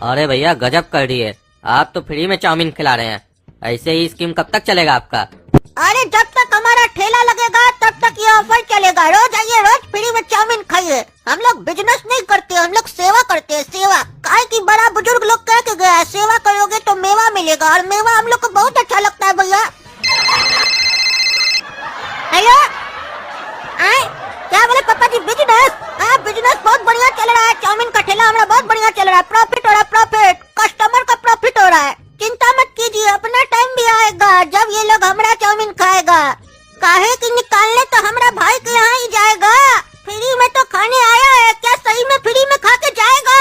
अरे भैया गजब कर दिए, आप तो फ्री में चाउमीन खिला रहे हैं। ऐसे ही स्कीम कब तक चलेगा आपका? अरे जब तक हमारा ठेला लगेगा तब तक ये ऑफर चलेगा। रोज आइए, रोज फ्री में चाउमीन खाइए। हम लोग बिजनेस नहीं करते, हम लोग सेवा करते हैं, सेवा। काहे की बड़ा बुजुर्ग लोग कह के गया है, सेवा करोगे तो मेवा मिलेगा, और मेवा हम लोग को बहुत अच्छा लगता है भैया। हेलो, क्या बोले पापा जी? बिजनेस? हाँ, बिजनेस बहुत बढ़िया चल रहा है। चाउमीन का ठेला हमारा बहुत बढ़िया चल रहा है। प्रॉफिट हो रहा है, प्रॉफिट, कस्टमर का प्रॉफिट हो रहा है। चिंता मत कीजिए, अपना टाइम भी आएगा जब ये लोग हमारा चाउमीन खाएगा। काहे की निकालने तो हमारा भाई के यहाँ ही जाएगा। फ्री में तो खाने आया है, क्या सही में फ्री में खा के जाएगा?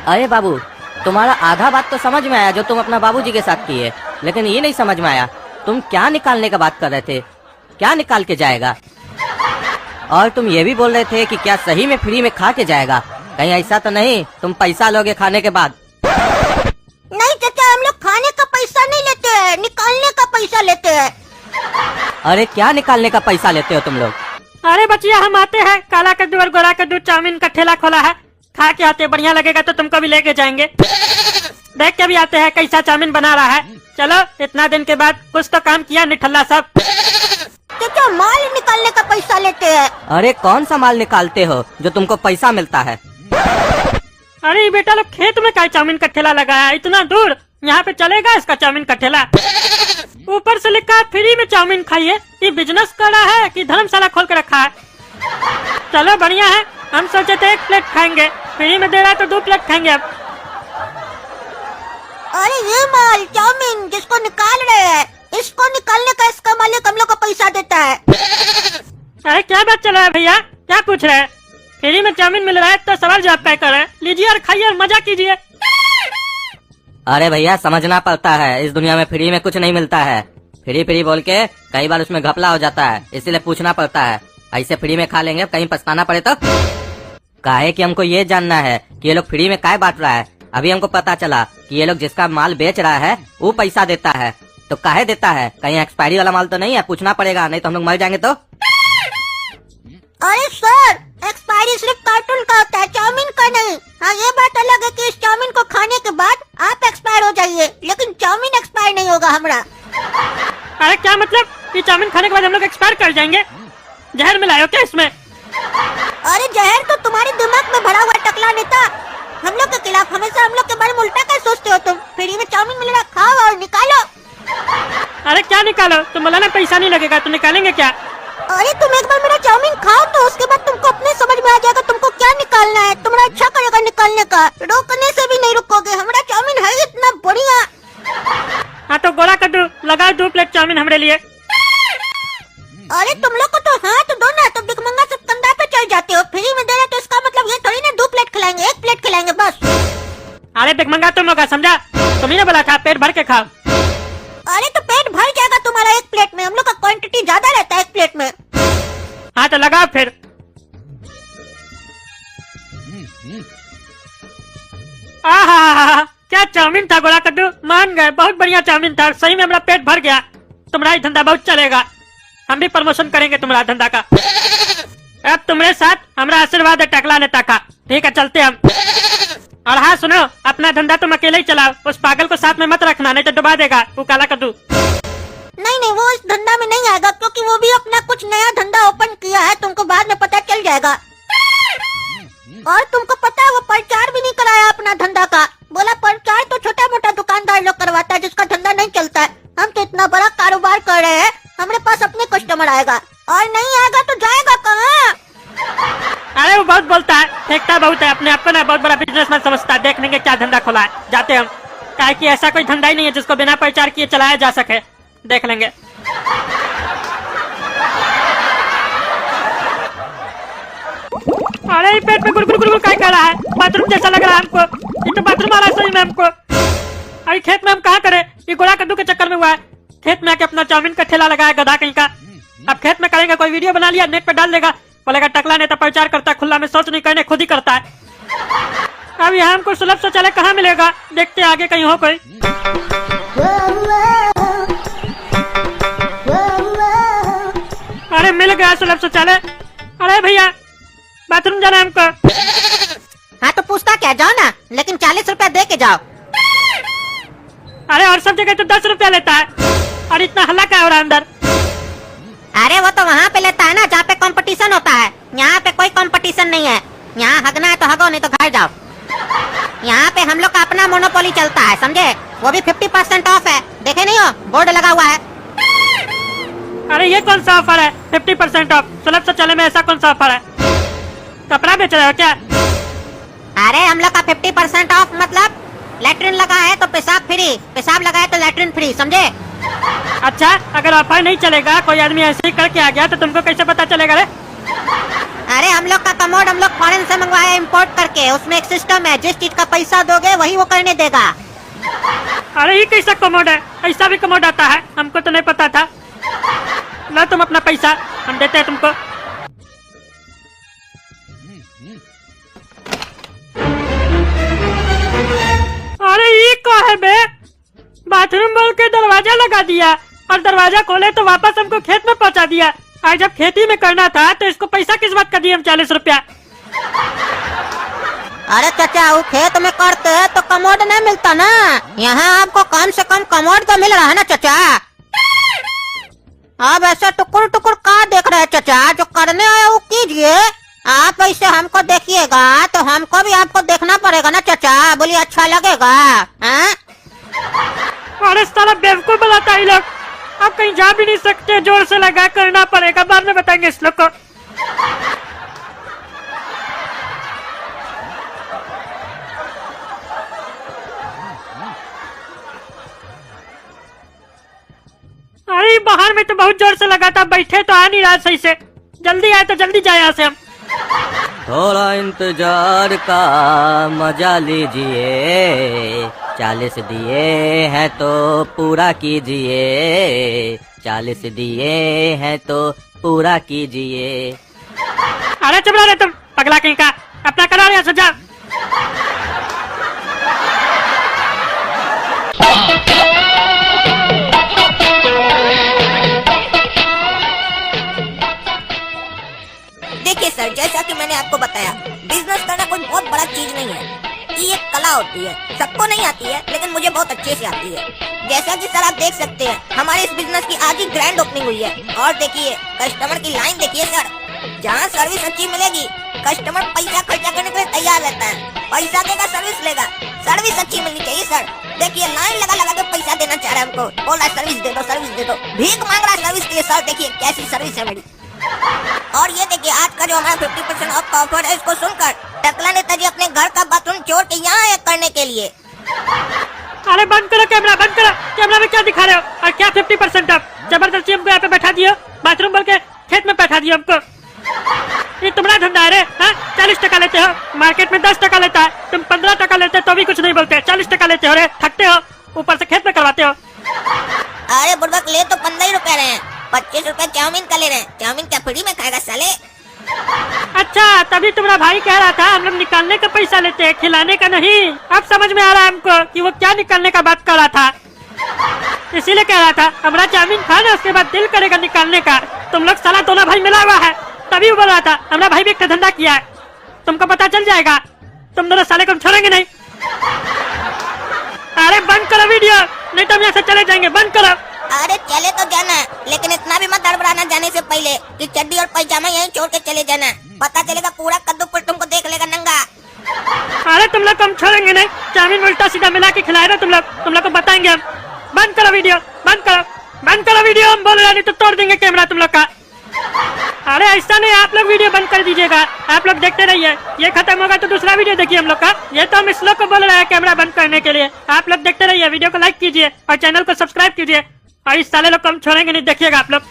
अरे बाबू, तुम्हारा आधा बात तो समझ में आया जो तुम अपना बाबूजी के साथ किए, लेकिन ये नहीं समझ में आया तुम क्या निकालने का बात कर रहे थे। क्या निकाल के जाएगा? और तुम ये भी बोल रहे थे कि क्या सही में फ्री में खा के जाएगा। कहीं ऐसा तो नहीं तुम पैसा लोगे खाने के बाद? नहीं चाचा, हम लोग खाने का पैसा नहीं लेते हैं, निकालने का पैसा लेते हैं। अरे क्या निकालने का पैसा लेते हो तुम लोग? अरे बचिया, हम आते हैं, काला कद्दू और गोरा कद्दू चाउमीन का ठेला खोला है, खा के आते, बढ़िया लगेगा तो तुमको भी लेके जाएंगे। देख के भी आते हैं कैसा चाउमीन बना रहा है। चलो, इतना दिन के बाद कुछ तो काम किया निठल्ला सब। चाचा, माल निकालने का पैसा लेते हैं। अरे कौन सा माल निकालते हो जो तुमको पैसा मिलता है? अरे बेटा लोग, खेत में क्या चाउमीन का ठेला लगाया है इतना दूर, यहाँ पे चलेगा इसका चाउमीन का ठेला? ऊपर से लिखा है फ्री में चाउमीन खाइए। ये बिजनेस कर रहा है कि धर्मशाला खोल के रखा है? चलो बढ़िया है, हम सोचे थे 1 प्लेट खाएंगे, फ्री में दे रहा है तो 2 प्लेट खाएंगे अब। अरे ये माल चाउमीन जिसको निकाल रहे हैं, इसको निकालने का इसका मालिक हम लोग को पैसा देता है। अरे क्या बात चल रहा है भैया, क्या पूछ रहे हैं? फ्री में चाउमीन मिल रहा है तो सवाल जवाब पैक कर रहे हैं। लीजिए और खाइए और मजा कीजिए। अरे भैया, समझना पड़ता है, इस दुनिया में फ्री में कुछ नहीं मिलता है। फ्री फ्री बोल के कई बार उसमें घपला हो जाता है, इसीलिए पूछना पड़ता है। ऐसे फ्री में खा लेंगे, कहीं पछताना पड़े तो? काहे कि हमको ये जानना है कि ये लोग फ्री में काय बांट रहा है। अभी हमको पता चला कि ये लोग जिसका माल बेच रहा है वो पैसा देता है, तो काहे देता है? कहीं एक्सपायरी वाला माल तो नहीं है? पूछना पड़ेगा, नहीं तो हम लोग मर जाएंगे तो। अरे सर, एक्सपायरी सिर्फ कार्टून का होता है, चाउमीन का नहीं। हाँ, ये बात अलग है कि इस चाउमीन को खाने के बाद आप एक्सपायर हो जाइए, लेकिन चाउमीन एक्सपायर नहीं होगा हमारा। अरे क्या मतलब, ये चाउमीन खाने के बाद हम लोग एक्सपायर कर जाएंगे? जहर मिलायो क्या इसमें? अरे जहर तो तुम्हारे दिमाग में भरा हुआ टकला नेता। हम लोग के खिलाफ हमेशा हम लोग के बारे में उल्टा क्या सोचते हो तुम? फ्री में चाउमीन मिल रहा, खाओ और निकालो। अरे क्या निकालो? तुम बोला ना पैसा नहीं लगेगा, तो निकालेंगे क्या? अरे तुम एक बार मेरा चाउमीन खाओ तो उसके बाद तुमको अपने समझ में आ जाएगा तुमको क्या निकालना है। तुम्हारा अच्छा करेगा निकालने का, रोकने से भी नहीं रुकोगे। हमारा चाउमीन है इतना बढ़िया। हाँ तो गोरा कद्दू लगाओ 2 प्लेट चाउमीन हमरे लिए। अरे तुम लोग को तो हाथ दो ना, तो भिखमंगा सब कंधा पे चढ़ जाते हो। फ्री में दे रहे तो इसका मतलब ये थोड़ी ना 2 प्लेट खिलाएंगे, 1 प्लेट खिलाएंगे बस। अरे भिखमंगा तुम लोग, समझा? तुम्ही ने बोला था पेट भर के खाओ। अरे तो पेट भर जाएगा तुम्हारा 1 प्लेट में, हम लोग का क्वांटिटी ज्यादा रहता है 1 प्लेट में। हाँ तो लगाओ फिर। आहा, क्या चाउमीन था गोरा कद्दू, मान गए, बहुत बढ़िया चाउमीन था, सही में हमारा पेट भर गया। तुम्हारा धंधा बहुत चलेगा, हम भी प्रमोशन करेंगे तुम्हारा धंधा का। अब तुम्हारे साथ हमारा आशीर्वाद है टकला नेता का। ठीक है, चलते हम। और हाँ सुनो, अपना धंधा तुम अकेले ही चलाओ, उस पागल को साथ में मत रखना, नहीं तो डुबा देगा वो काला कद्दू। नहीं नहीं, वो इस धंधा में नहीं आएगा, क्योंकि वो भी अपना कुछ नया धंधा ओपन किया है, तुमको बाद में पता चल जाएगा। और तुमको पता है वो प्रचार भी नहीं कराया अपना धंधा का। बोला प्रचार तो छोटा मोटा दुकानदार लोग करवाता है जिसका धंधा नहीं चलता है। हम तो इतना बड़ा कारोबार कर रहे हैं, हमारे पास अपने कस्टमर आएगा, और नहीं आएगा तो जाएगा कहाँ? अरे वो बहुत बोलता है, फेंकता बहुत है, अपने आप को ना बहुत बड़ा बिजनेसमैन समझता है। देख लेंगे क्या धंधा खोला है, जाते हम। काहे कि ऐसा कोई धंधा ही नहीं है जिसको बिना प्रचार किए चलाया जा सके, देख लेंगे। अरे पेट में गुड़गुड़ गुड़गुड़ क्या कर रहा है? बाथरूम जैसा लग रहा है हमको, ये तो बाथरूम आ रहा है सही में हमको। अरे खेत में हम कहाँ करें, ये गोरा कद्दू के चक्कर में हुआ है। खेत में आके अपना चाउमीन का ठेला लगाया गधा कहीं का। अब खेत में करेंगे, कोई वीडियो बना लिया नेट पे डाल देगा, बोलेगा टकला नेता प्रचार करता है, खुला में सोच नहीं करने खुद ही करता है। अब यहाँ हमको सुलभ शौचालय कहाँ मिलेगा, देखते आगे कहीं हो कोई। अरे मिल गया सुलभ शौचालय। अरे भैया बाथरूम जाना है हमको। हाँ तो तो पूछता क्या, जाओ ना, लेकिन 40 रुपया दे के जाओ। अरे और सब जगह तो 10 रुपया लेता है, और इतना हल्ला क्या हो रहा है अंदर? अरे वो तो वहाँ पे लेता है ना जहाँ पे कंपटीशन होता है, यहाँ पे कोई कंपटीशन नहीं है। यहाँ हगना है तो हगो, नहीं तो घर जाओ। यहाँ पे हम लोग का अपना मोनोपोली चलता है, समझे? वो भी 50% ऑफ है, देखे नहीं हो बोर्ड लगा हुआ है। अरे ये कौन सा ऑफर है 50% ऑफ? सुलभ से चले में ऐसा कौन सा ऑफर है? कपड़ा बेच रहे हो क्या? अरे हम लोग का 50% ऑफ मतलब लैट्रिन लगा है तो पेशाब फ्री, पेशाब लगा है तो लैट्रिन फ्री, समझे? अच्छा, अगर ऑफर नहीं चलेगा, कोई आदमी ऐसे ही करके आ गया तो तुमको कैसे पता चलेगा रे? अरे हम लोग का कमोड हम लोग फॉरेन से मंगवाया इम्पोर्ट करके, उसमें एक सिस्टम है, जिस चीज का पैसा दोगे वही वो करने देगा। अरे ये कैसा कमोड है? ऐसा भी कमोड आता है? हमको तो नहीं पता था। लो तुम अपना पैसा, हम देते हैं तुमको। अरे ये क्या है बे? बाथरूम बोल के दरवाजा लगा दिया, और दरवाजा खोले तो वापस हमको खेत में पहुंचा दिया। आज जब खेती में करना था तो इसको पैसा किस बात का दिए हम 40 रुपया? अरे चाचा, वो खेत में करते तो कमोड नहीं मिलता ना, यहाँ आपको कम से कम कमोड तो मिल रहा है ना चाचा। अब ऐसे टुकुर टुकुर कहाँ देख रहे हैं चाचा, जो करने आया वो कीजिए। आप ऐसे हमको देखिएगा तो हमको भी आपको देखना पड़ेगा ना चाचा, बोलिए अच्छा लगेगा? हाँ? अरे साला बेवकूफ बनाता है लोग, अब कहीं जा भी नहीं सकते, जोर से लगा करना पड़ेगा, बाद में बताएंगे इस लोग को। अरे बाहर में तो बहुत जोर से लगा था, बैठे तो आ नहीं रहा सही से। जल्दी आए तो जल्दी जाए यहाँ से हम। थोड़ा इंतजार का मजा लीजिए, 40 दिए हैं तो पूरा कीजिए, 40 दिए हैं तो पूरा कीजिए। अरे चुप रहो रे तुम, पगला कहीं का, अपना करो यहाँ से, जाओ। देखिए सर, जैसा कि मैंने आपको बताया, बिजनेस करना कोई बहुत बड़ा चीज नहीं है, ये एक कला होती है। सबको नहीं आती है, लेकिन मुझे बहुत अच्छे से आती है। जैसा कि सर आप देख सकते हैं, हमारे इस बिजनेस की आज ही ग्रैंड ओपनिंग हुई है, और देखिए कस्टमर की लाइन देखिए सर। जहाँ सर्विस अच्छी मिलेगी, कस्टमर पैसा खर्चा करने के लिए तैयार रहता है। पैसा देगा, सर्विस लेगा, सर्विस अच्छी मिलनी चाहिए सर। देखिए लाइन लगा लगा के पैसा देना चाह रहा है हमको, बोल रहा है सर्विस दे दो, सर्विस दे दो, भीख मांग रहा है सर्विस के लिए। सर देखिए कैसी सर्विस है मेरी। और ये देखिए आज का जो हमारा 50% ऑफ का ऑफर है, इसको सुनकर टकला नेताजी अपने घर का बाथरूम छोड़ के यहाँ आए करने के लिए। अरे बंद करो कैमरा, बंद करो। कैमरा में क्या दिखा रहे हो? और क्या 50% ऑफ? जबरदस्ती हमको यहाँ पे बैठा दियो, बाथरूम बोल के खेत में बैठा दियो हमको। ये तुम्हारा धंधा है रे? हाँ, 40 टका लेते हो, मार्केट में 10 टका लेता है, तुम 15 टका लेते हो तो भी कुछ नहीं बोलते। 40 टका लेते हो रे, थकते हो, ऊपर से खेत में करवाते हो। अरे बुढ़बक, ले तो 15 ही रुपए रहे हैं, 25 रुपए चाउमीन का ले रहे हैं। चाउमीन क्या फ्री में खाएगा साले? अच्छा, तभी तुम्हारा भाई कह रहा था हम लोग निकालने का पैसा लेते हैं, खिलाने का नहीं। अब समझ में आ रहा है हमको कि वो क्या निकालने का बात कर रहा था। इसीलिए कह रहा था हमारा चाउमीन खाना, उसके बाद दिल करेगा निकालने का। तुम लोग साला दोनों भाई मिला हुआ है, तभी वो बोल रहा था हमारा भाई भी एक धंधा किया है, तुमको पता चल जाएगा, तुम दोनों साले को हम छोड़ेंगे नहीं। अरे बंद करो वीडियो, नहीं तो हम यहाँ से चले जाएंगे, बंद करो। अरे चले तो जाना, लेकिन इतना भी मत हड़बड़ाना जाने से पहले कि चड्डी और पैजामा यहीं छोड़ के चले जाना। पता चलेगा पूरा कद्दूपुर तुमको देख लेगा नंगा। अरे तुम लोग को हम छोड़ेंगे नहीं, चाउमीन उल्टा सीधा मिला के खिलाए रहे तुम लोग को बताएंगे हम। बंद करो वीडियो, बंद करो, बंद करो वीडियो, हम बोल रहे नहीं तो तोड़ देंगे कैमरा तुम लोग का। अरे ऐसा नहीं, आप लोग वीडियो बंद कर दीजिएगा, आप लोग देखते रहिए, ये खत्म होगा तो दूसरा वीडियो देखिए हम लोग का। ये तो हम इस लोग को बोल रहे हैं कैमरा बंद करने के लिए। आप लोग देखते रहिए, वीडियो को लाइक कीजिए और चैनल को सब्सक्राइब कीजिए, और इस साले लोग को हम छोड़ेंगे नहीं, देखिएगा आप लोग।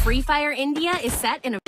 Free Fire India is set in a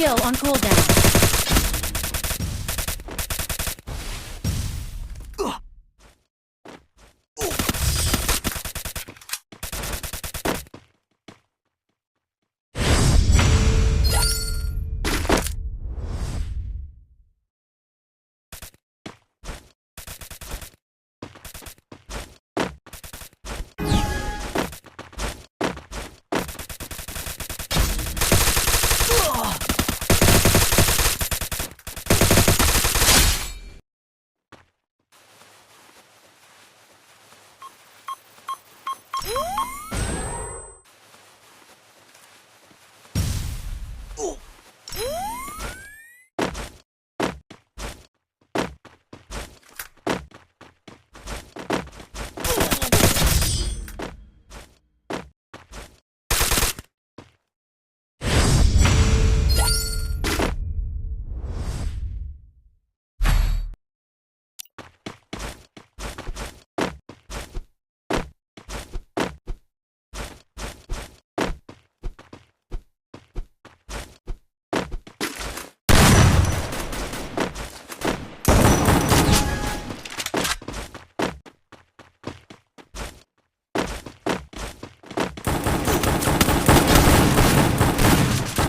skill on cooldown.